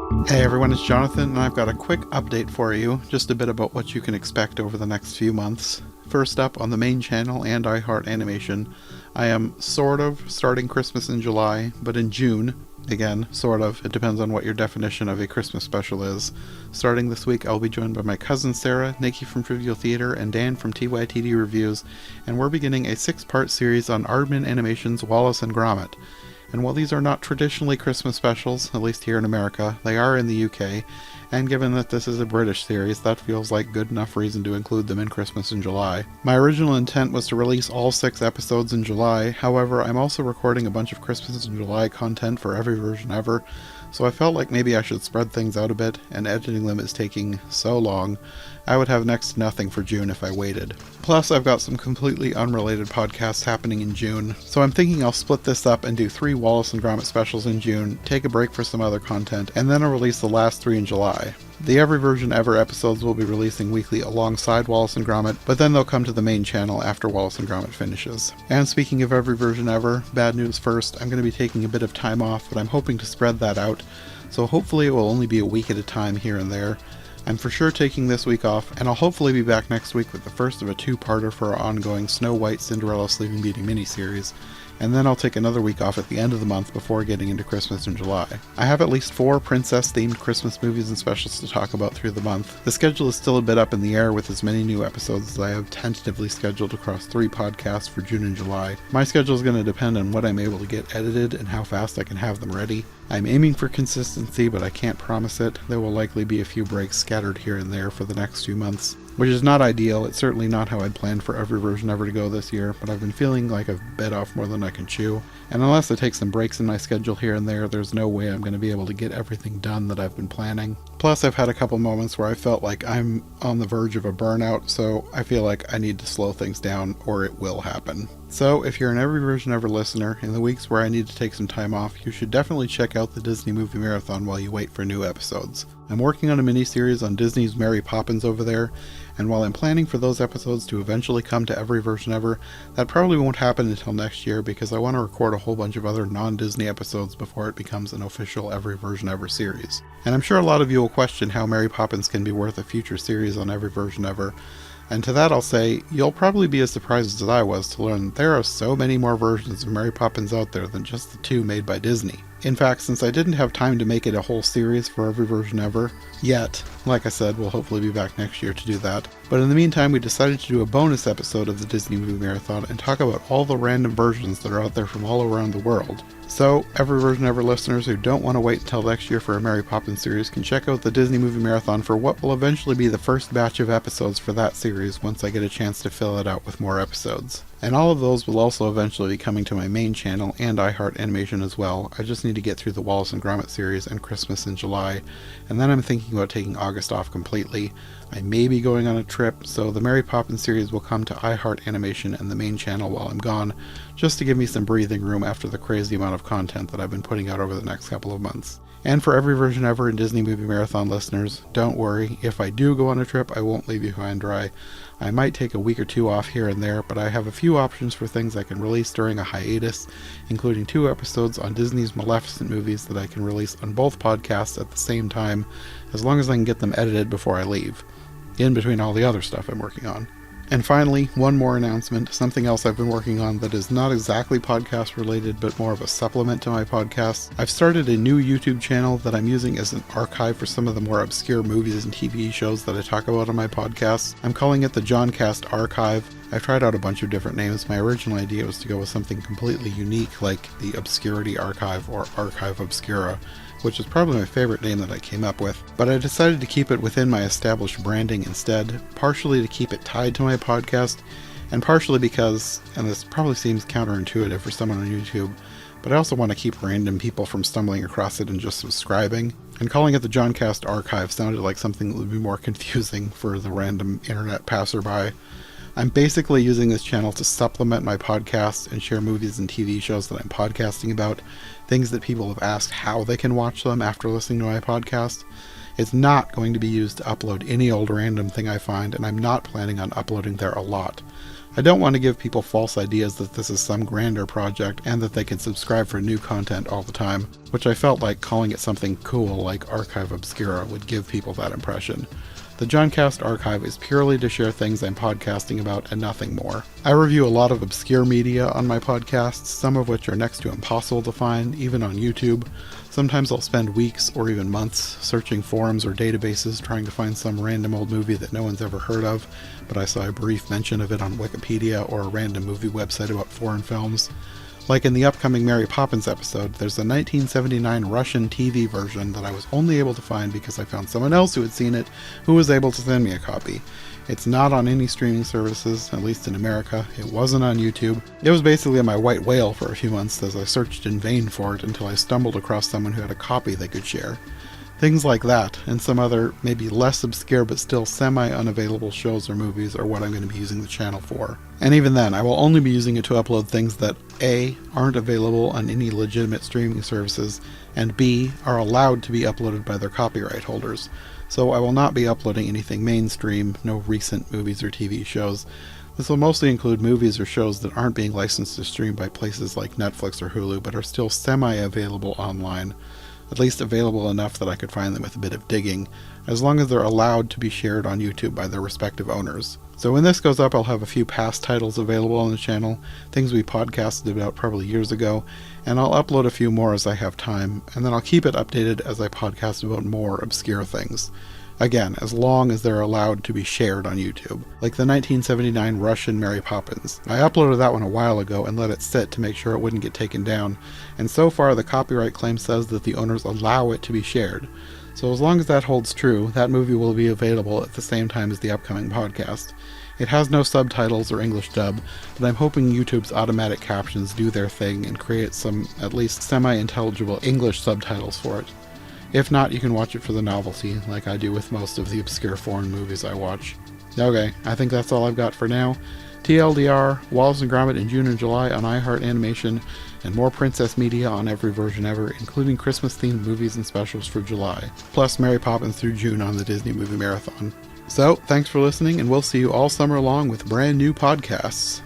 Hey everyone, it's Jonathan, and I've got a quick update for you, just a bit about what you can expect over the next few months. First up, on the main channel and iHeart Animation, I am sort of starting Christmas in July, but in June, again, sort of, it depends on what your definition of a Christmas special is. Starting this week, I'll be joined by my cousin Sarah, Nikki from Trivial Theater, and Dan from TYTD Reviews, and we're beginning a 6-part series on Aardman Animation's Wallace and Gromit. And while these are not traditionally Christmas specials, at least here in America, they are in the UK, and given that this is a British series, that feels like good enough reason to include them in Christmas in July. My original intent was to release all 6 episodes in July, however, I'm also recording a bunch of Christmas in July content for every version ever, so I felt like maybe I should spread things out a bit, and editing them is taking so long, I would have next to nothing for June if I waited. Plus, I've got some completely unrelated podcasts happening in June, so I'm thinking I'll split this up and do 3 Wallace and Gromit specials in June, take a break for some other content, and then I'll release the last 3 in July. The Every Version Ever episodes will be releasing weekly alongside Wallace and Gromit, but then they'll come to the main channel after Wallace and Gromit finishes. And speaking of Every Version Ever, bad news first, I'm going to be taking a bit of time off, but I'm hoping to spread that out, so hopefully it will only be a week at a time here and there. I'm for sure taking this week off, and I'll hopefully be back next week with the first of a 2-parter for our ongoing Snow White Cinderella Sleeping Beauty miniseries, and then I'll take another week off at the end of the month before getting into Christmas in July. I have at least 4 princess-themed Christmas movies and specials to talk about through the month. The schedule is still a bit up in the air with as many new episodes as I have tentatively scheduled across 3 podcasts for June and July. My schedule is going to depend on what I'm able to get edited and how fast I can have them ready. I'm aiming for consistency, but I can't promise it. There will likely be a few breaks scattered here and there for the next few months, which is not ideal. It's certainly not how I'd planned for Every Version Ever to go this year, but I've been feeling like I've bit off more than I can chew. And unless I take some breaks in my schedule here and there, there's no way I'm going to be able to get everything done that I've been planning. Plus, I've had a couple moments where I felt like I'm on the verge of a burnout, so I feel like I need to slow things down or it will happen. So, if you're an Every Version Ever listener, in the weeks where I need to take some time off, you should definitely check out the Disney Movie Marathon while you wait for new episodes. I'm working on a mini-series on Disney's Mary Poppins over there, and while I'm planning for those episodes to eventually come to Every Version Ever, that probably won't happen until next year because I want to record a whole bunch of other non-Disney episodes before it becomes an official Every Version Ever series. And I'm sure a lot of you will question how Mary Poppins can be worth a future series on Every Version Ever, and to that I'll say, you'll probably be as surprised as I was to learn there are so many more versions of Mary Poppins out there than just the 2 made by Disney. In fact, since I didn't have time to make it a whole series for Every Version Ever yet, like I said, we'll hopefully be back next year to do that. But in the meantime, we decided to do a bonus episode of the Disney Movie Marathon and talk about all the random versions that are out there from all around the world. So, Every Version Ever listeners who don't want to wait until next year for a Mary Poppins series can check out the Disney Movie Marathon for what will eventually be the first batch of episodes for that series once I get a chance to fill it out with more episodes. And all of those will also eventually be coming to my main channel and iHeart Animation as well. I just need to get through the Wallace and Gromit series and Christmas in July, and then I'm thinking about taking August off completely. I may be going on a trip, so the Mary Poppins series will come to iHeart Animation and the main channel while I'm gone, just to give me some breathing room after the crazy amount of content that I've been putting out over the next couple of months. And for Every Version Ever and Disney Movie Marathon listeners, don't worry, if I do go on a trip, I won't leave you high and dry. I might take a week or 2 off here and there, but I have a few options for things I can release during a hiatus, including 2 episodes on Disney's Maleficent movies that I can release on both podcasts at the same time, as long as I can get them edited before I leave, in between all the other stuff I'm working on. And finally, one more announcement, something else I've been working on that is not exactly podcast related, but more of a supplement to my podcast. I've started a new YouTube channel that I'm using as an archive for some of the more obscure movies and TV shows that I talk about on my podcast. I'm calling it the Joncast Archive. I've tried out a bunch of different names. My original idea was to go with something completely unique like the Obscurity Archive or Archive Obscura, which is probably my favorite name that I came up with, but I decided to keep it within my established branding instead, partially to keep it tied to my podcast, and partially because, and this probably seems counterintuitive for someone on YouTube, but I also want to keep random people from stumbling across it and just subscribing, and calling it the Joncast Archive sounded like something that would be more confusing for the random internet passerby. I'm basically using this channel to supplement my podcast and share movies and TV shows that I'm podcasting about, things that people have asked how they can watch them after listening to my podcast. It's not going to be used to upload any old random thing I find, and I'm not planning on uploading there a lot. I don't want to give people false ideas that this is some grander project and that they can subscribe for new content all the time, which I felt like calling it something cool like Archive Obscura would give people that impression. The Joncast Archive is purely to share things I'm podcasting about and nothing more. I review a lot of obscure media on my podcasts, some of which are next to impossible to find, even on YouTube. Sometimes I'll spend weeks or even months searching forums or databases trying to find some random old movie that no one's ever heard of, but I saw a brief mention of it on Wikipedia or a random movie website about foreign films. Like in the upcoming Mary Poppins episode, there's a 1979 Russian TV version that I was only able to find because I found someone else who had seen it who was able to send me a copy. It's not on any streaming services, at least in America. It wasn't on YouTube. It was basically my white whale for a few months as I searched in vain for it until I stumbled across someone who had a copy they could share. Things like that, and some other, maybe less obscure but still semi-unavailable shows or movies are what I'm going to be using the channel for. And even then, I will only be using it to upload things that A, aren't available on any legitimate streaming services, and B, are allowed to be uploaded by their copyright holders. So I will not be uploading anything mainstream, no recent movies or TV shows. This will mostly include movies or shows that aren't being licensed to stream by places like Netflix or Hulu, but are still semi-available online. At least available enough that I could find them with a bit of digging, as long as they're allowed to be shared on YouTube by their respective owners. So when this goes up, I'll have a few past titles available on the channel, things we podcasted about probably years ago, and I'll upload a few more as I have time, and then I'll keep it updated as I podcast about more obscure things. Again, as long as they're allowed to be shared on YouTube, like the 1979 Russian Mary Poppins. I uploaded that one a while ago and let it sit to make sure it wouldn't get taken down, and so far the copyright claim says that the owners allow it to be shared. So as long as that holds true, that movie will be available at the same time as the upcoming podcast. It has no subtitles or English dub, but I'm hoping YouTube's automatic captions do their thing and create some, at least semi-intelligible English subtitles for it. If not, you can watch it for the novelty, like I do with most of the obscure foreign movies I watch. Okay, I think that's all I've got for now. TLDR, Wallace and Gromit in June and July on iHeart Animation, and more Princess media on every version ever, including Christmas-themed movies and specials for July, plus Mary Poppins through June on the Disney Movie Marathon. So, thanks for listening, and we'll see you all summer long with brand new podcasts.